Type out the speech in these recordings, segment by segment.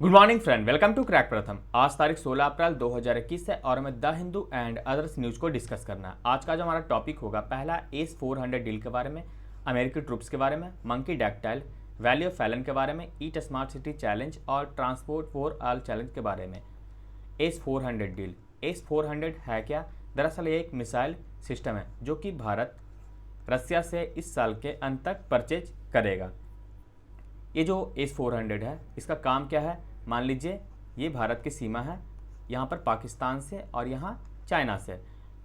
Good morning friend, welcome to crack Pratham. आज तारीख 16 April 2021 है और हमें the Hindu and others news को डिस्कस करना है। आज का जो हमारा टॉपिक होगा, पहला एस-400 डील के बारे में, अमेरिकी ट्रूप्स के बारे में, monkey dactyl, valley of Fallon के बारे में, ईट स्मार्ट सिटी चैलेंज और ट्रांसपोर्ट फॉर ऑल चैलेंज के बारे में। एस-400 डील, एस-400 है क्या? दरअसल ये एक मिसाइल सिस्टम है जो कि भारत रसिया से इस साल के अंत तक परचेज करेगा। ये जो एस-400 है, इसका काम क्या है? मान लीजिए ये भारत की सीमा है, यहाँ पर पाकिस्तान से और यहाँ चाइना से।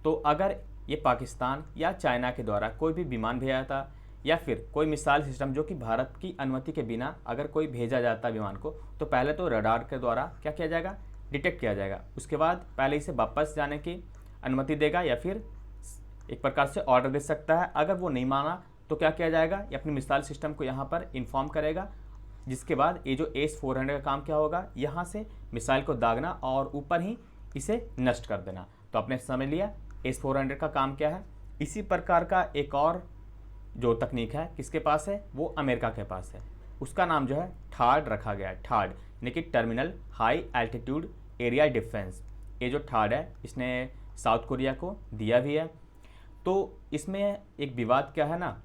तो अगर ये पाकिस्तान या चाइना के द्वारा कोई भी विमान भेजा जाता या फिर कोई मिसाइल सिस्टम जो कि भारत की अनुमति के बिना अगर कोई भेजा जाता विमान को, तो पहले तो रडार के द्वारा क्या किया जाएगा? डिटेक्ट किया जाएगा। उसके बाद पहले इसे वापस जाने की अनुमति देगा या फिर एक प्रकार से ऑर्डर दे सकता है। अगर वो नहीं माना तो क्या किया जाएगा? ये अपनी मिसाइल सिस्टम को यहाँ पर इन्फॉर्म करेगा, जिसके बाद ये जो एस-400 का काम क्या होगा? यहाँ से मिसाइल को दागना और ऊपर ही इसे नष्ट कर देना। तो आपने समझ लिया एस-400 का काम क्या है। इसी प्रकार का एक और जो तकनीक है किसके पास है? वो अमेरिका के पास है। उसका नाम जो है थार्ड रखा गया है। थार्ड यानी कि terminal high altitude area defence. ये जो थार्ड है इसने साउथ कोरिया को दिया भी है। तो इसमें एक विवाद क्या है ना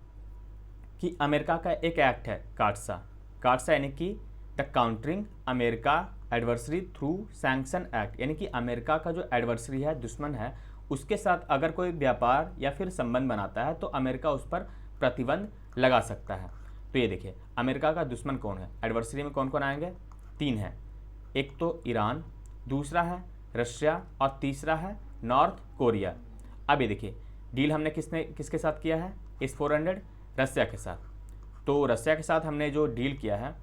कि अमेरिका का एक एक्ट है काटसा। काटसा यानी कि the countering America adversary through sanction act, यानी कि अमेरिका का जो एडवर्सरी है, दुश्मन है, उसके साथ अगर कोई व्यापार या फिर संबंध बनाता है तो अमेरिका उस पर प्रतिबंध लगा सकता है। तो ये देखिए अमेरिका का दुश्मन कौन है? एडवर्सरी में कौन कौन आएंगे? 3 है। एक तो ईरान, दूसरा है रशिया और तीसरा है नॉर्थ कोरिया। अब ये देखिए डील हमने किसके साथ किया है? एस-400 रसिया के साथ। तो रसिया के साथ हमने जो डील किया है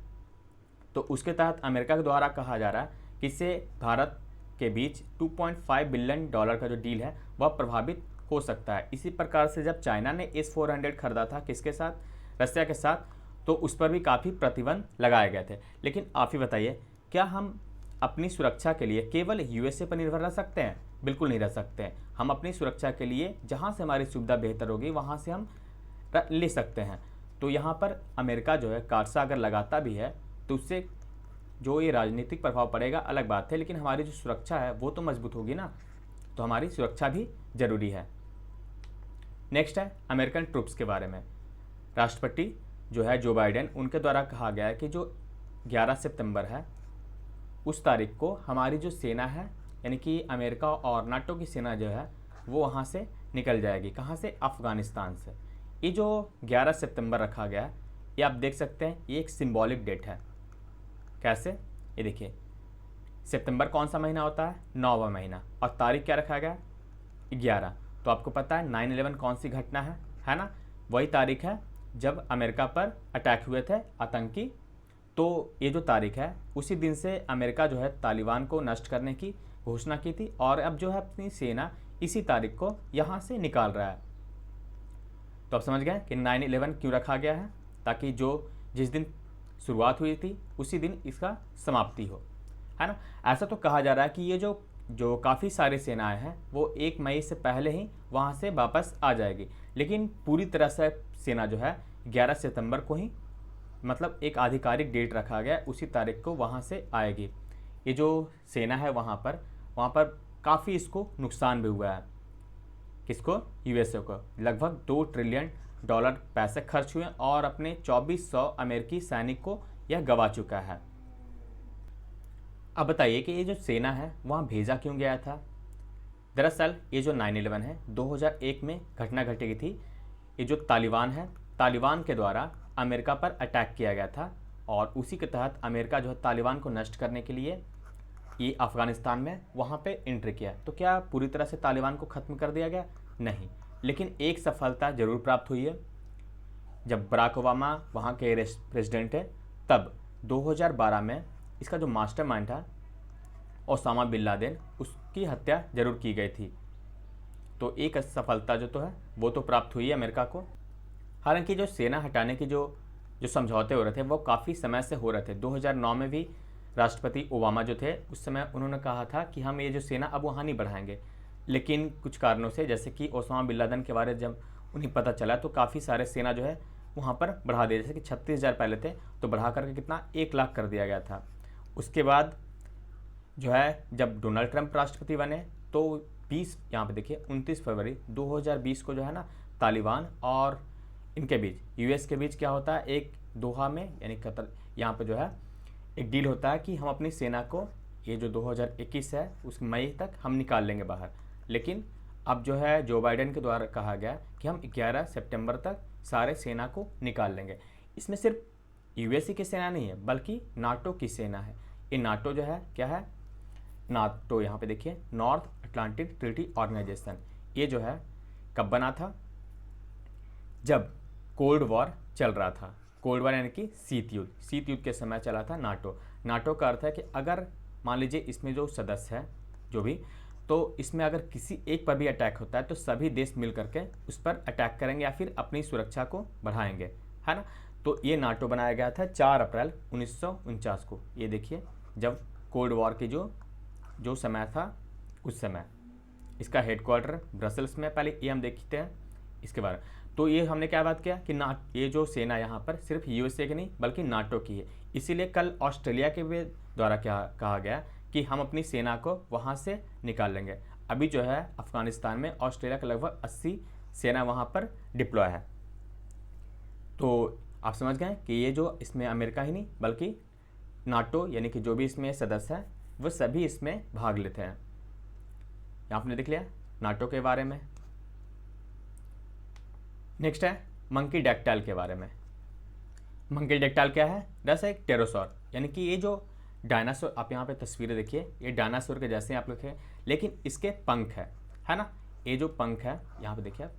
तो उसके तहत अमेरिका के द्वारा कहा जा रहा है कि इससे भारत के बीच $2.5 बिलियन का जो डील है वह प्रभावित हो सकता है। इसी प्रकार से जब चाइना ने एस-400 खरीदा था किसके साथ? रसिया के साथ, तो उस पर भी काफ़ी प्रतिबंध लगाए गए थे। लेकिन आप ही बताइए, क्या हम अपनी सुरक्षा के लिए केवल यूएसए पर निर्भर रह सकते हैं? बिल्कुल नहीं रह सकते हैं। हम अपनी सुरक्षा के लिए जहाँ से हमारी सुविधा बेहतर होगी वहाँ से हम ले सकते हैं। तो यहाँ पर अमेरिका जो है काटसा अगर लगाता भी है तो उससे जो ये राजनीतिक प्रभाव पड़ेगा अलग बात है, लेकिन हमारी जो सुरक्षा है वो तो मजबूत होगी ना। तो हमारी सुरक्षा भी ज़रूरी है। नेक्स्ट है अमेरिकन ट्रूप्स के बारे में। राष्ट्रपति जो है जो बाइडेन, उनके द्वारा कहा गया है कि जो 11 सितंबर है उस तारीख को हमारी जो सेना है, यानी कि अमेरिका और नाटो की सेना जो है वो वहाँ से निकल जाएगी। कहाँ से? अफ़गानिस्तान से। ये जो 11 सितंबर रखा गया है, ये आप देख सकते हैं, ये एक सिंबॉलिक डेट है। कैसे? ये देखिए सितंबर कौन सा महीना होता है? 9वां महीना। और तारीख क्या रखा गया? 11। तो आपको पता है 9/11 कौन सी घटना है ना? वही तारीख है जब अमेरिका पर अटैक हुए थे आतंकी। तो ये जो तारीख है उसी दिन से अमेरिका जो है तालिबान को नष्ट करने की घोषणा की थी और अब जो है अपनी सेना इसी तारीख को यहाँ से निकाल रहा है। तो आप समझ गए कि 9/11 क्यों रखा गया है? ताकि जिस दिन शुरुआत हुई थी उसी दिन इसका समाप्ति हो, है ना। ऐसा तो कहा जा रहा है कि ये जो काफ़ी सारी सेनाएं हैं वो 1 मई से पहले ही वहाँ से वापस आ जाएगी, लेकिन पूरी तरह से सेना जो है 11 सितंबर को ही, मतलब एक आधिकारिक डेट रखा गया, उसी तारीख को वहाँ से आएगी। ये जो सेना है वहाँ पर काफ़ी इसको नुकसान भी हुआ है। किसको? यूएसए को। लगभग $2 ट्रिलियन पैसे खर्च हुए और अपने 2400 अमेरिकी सैनिक को यह गवा चुका है। अब बताइए कि ये जो सेना है वहाँ भेजा क्यों गया था? दरअसल ये जो 9/11 है 2001 में घटना घटी थी। ये जो तालिबान है, तालिबान के द्वारा अमेरिका पर अटैक किया गया था और उसी के तहत अमेरिका जो है तालिबान को नष्ट करने के लिए ये अफ़गानिस्तान में वहाँ पे एंट्री किया। तो क्या पूरी तरह से तालिबान को ख़त्म कर दिया गया? नहीं, लेकिन एक सफलता ज़रूर प्राप्त हुई है। जब बराक ओबामा वहाँ के प्रेसिडेंट है तब 2012 में इसका जो मास्टरमाइंड था ओसामा बिन लादेन, उसकी हत्या जरूर की गई थी। तो एक सफलता जो तो है वो तो प्राप्त हुई है अमेरिका को। हालांकि जो सेना हटाने की जो समझौते हो रहे थे वो काफ़ी समय से हो रहे थे। 2009 में भी राष्ट्रपति ओबामा जो थे उस समय उन्होंने कहा था कि हम ये जो सेना अब वहाँ नहीं बढ़ाएंगे, लेकिन कुछ कारणों से, जैसे कि ओसामा बिन लादेन के बारे में जब उन्हें पता चला तो काफ़ी सारे सेना जो है वहाँ पर बढ़ा दिया। जैसे कि 36,000 पहले थे तो बढ़ा करके कितना 1 लाख कर दिया गया था। उसके बाद जो है जब डोनाल्ड ट्रंप राष्ट्रपति बने तो 20 यहाँ पे देखिए 29 फरवरी 2020 को जो है ना तालिबान और इनके बीच यूएस के बीच क्या होता है, एक दोहा में यानी कतर यहाँ पे जो है एक डील होता है कि हम अपनी सेना को ये जो 2021 है उस मई तक हम निकाल लेंगे बाहर। लेकिन अब जो है जो बाइडेन के द्वारा कहा गया कि हम 11 सितंबर तक सारे सेना को निकाल लेंगे। इसमें सिर्फ यूएसए की सेना नहीं है बल्कि नाटो की सेना है। ये नाटो जो है क्या है, नाटो यहाँ पे देखिए नॉर्थ अटलांटिक ट्रीटी ऑर्गेनाइजेशन। ये जो है कब बना था, जब कोल्ड वॉर चल रहा था। कोल्ड वॉर यानी कि शीत युद्ध के समय चला था नाटो। नाटो का अर्थ है कि अगर मान लीजिए इसमें जो सदस्य है जो भी, तो इसमें अगर किसी एक पर भी अटैक होता है तो सभी देश मिल करके उस पर अटैक करेंगे या फिर अपनी सुरक्षा को बढ़ाएंगे, है ना। तो ये नाटो बनाया गया था 4 अप्रैल 1949 को। ये देखिए जब कोल्ड वॉर की जो समय था उस समय। इसका हेडक्वार्टर ब्रसल्स में, पहले ये हम देखते हैं इसके बारे में। तो ये हमने क्या बात किया कि ये जो सेना यहाँ पर सिर्फ यूएसए की नहीं बल्कि नाटो की है। इसीलिए कल ऑस्ट्रेलिया के द्वारा क्या कहा गया कि हम अपनी सेना को वहाँ से निकाल लेंगे। अभी जो है अफगानिस्तान में ऑस्ट्रेलिया का लगभग 80 सेना वहाँ पर डिप्लॉय है। तो आप समझ गए कि ये जो इसमें अमेरिका ही नहीं बल्कि नाटो यानी कि जो भी इसमें सदस्य हैं वो सभी इसमें भाग लेते हैं। आपने देख लिया नाटो के बारे में। नेक्स्ट है मंकी डेक्टाइल के बारे में। मंकी डेक्टाइल क्या है, दरअसल एक टेरोसॉर यानी कि ये जो डायनासोर, आप यहाँ पे तस्वीरें देखिए, ये डायनासोर के जैसे आप लोग हैं लेकिन इसके पंख है ना। ये जो पंख है यहाँ पे देखिए आप,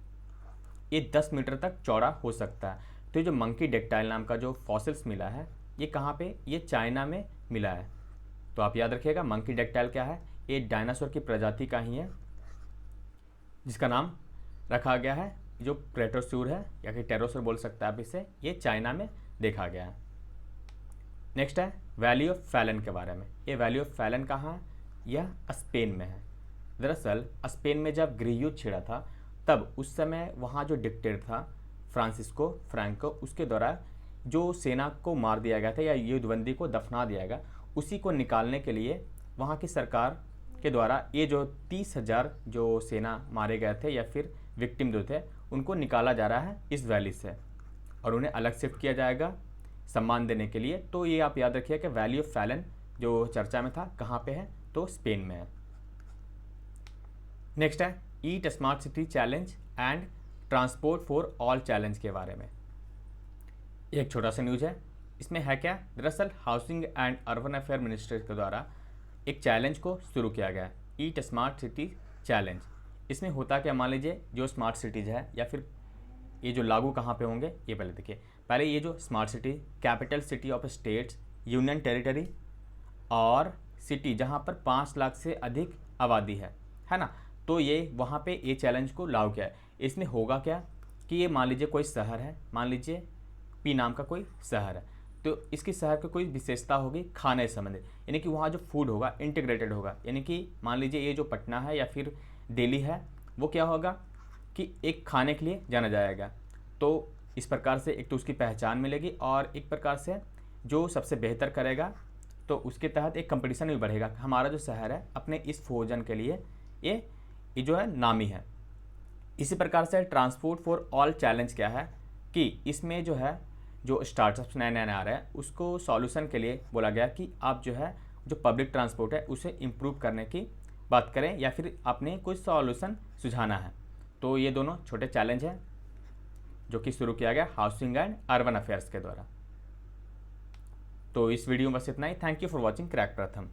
ये 10 मीटर तक चौड़ा हो सकता है। तो ये जो मंकी डेक्टाइल नाम का जो फॉसिल्स मिला है ये कहाँ पे, ये चाइना में मिला है। तो आप याद रखिएगा मंकी डेक्टाइल क्या है, ये डायनासोर की प्रजाति का ही है जिसका नाम रखा गया है जो क्रेटोसॉर है या कि टेरोसॉर बोल सकते हैं आप इसे। ये चाइना में देखा गया है। नेक्स्ट है वैली ऑफ फैलन के बारे में। ये वैली ऑफ फैलन कहाँ है, यह स्पेन में है। दरअसल स्पेन में जब गृह युद्ध छिड़ा था तब उस समय वहाँ जो डिक्टेटर था फ्रांसिस्को फ्रैंको, उसके द्वारा जो सेना को मार दिया गया था या युद्धबंदी को दफना दिया गया, उसी को निकालने के लिए वहाँ की सरकार के द्वारा ये जो 30,000 जो सेना मारे गए थे या फिर विक्टिम जो थे उनको निकाला जा रहा है इस वैली से और उन्हें अलग शिफ्ट किया जाएगा सम्मान देने के लिए। तो ये आप याद रखिए कि वैली ऑफ फैलन जो चर्चा में था कहाँ पे है, तो स्पेन में है। नेक्स्ट है eat smart city challenge and transport for all challenge के बारे में। एक छोटा सा न्यूज है, इसमें है क्या, दरअसल housing and urban affair ministry के द्वारा एक चैलेंज को शुरू किया गया है, ईट स्मार्ट सिटी चैलेंज। इसमें होता क्या, मान लीजिए जो स्मार्ट सिटीज़ है या फिर ये जो लागू कहाँ पे होंगे, ये पहले देखिए। पहले ये जो smart city, capital city of states, union territory और सिटी जहाँ पर 5 लाख से अधिक आबादी है ना। तो ये वहाँ पे ये चैलेंज को लागू किया है। इसमें होगा क्या कि ये मान लीजिए कोई शहर है, मान लीजिए पी नाम का कोई शहर है, तो इसकी शहर की कोई विशेषता होगी खाने से संबंधित, यानी कि वहाँ जो फूड होगा इंटीग्रेटेड होगा। यानी कि मान लीजिए ये जो पटना है या फिर दिल्ली है, वो क्या होगा कि एक खाने के लिए जाना जाएगा। तो इस प्रकार से एक तो उसकी पहचान मिलेगी और एक प्रकार से जो सबसे बेहतर करेगा तो उसके तहत एक कंपटीशन भी बढ़ेगा। हमारा जो शहर है अपने इस भोजन के लिए ये जो है नामी है। इसी प्रकार से ट्रांसपोर्ट फॉर ऑल चैलेंज क्या है कि इसमें जो है जो स्टार्टअप्स नए नए आ रहे हैं उसको सॉल्यूशन के लिए बोला गया कि आप जो है जो पब्लिक ट्रांसपोर्ट है उसे इम्प्रूव करने की बात करें या फिर आपने कोई सॉल्यूशन सुझाना है। तो ये दोनों छोटे चैलेंज हैं जो कि शुरू किया गया हाउसिंग एंड अर्बन अफेयर्स के द्वारा। तो इस वीडियो में बस इतना ही। Thank you for watching crack प्रथम।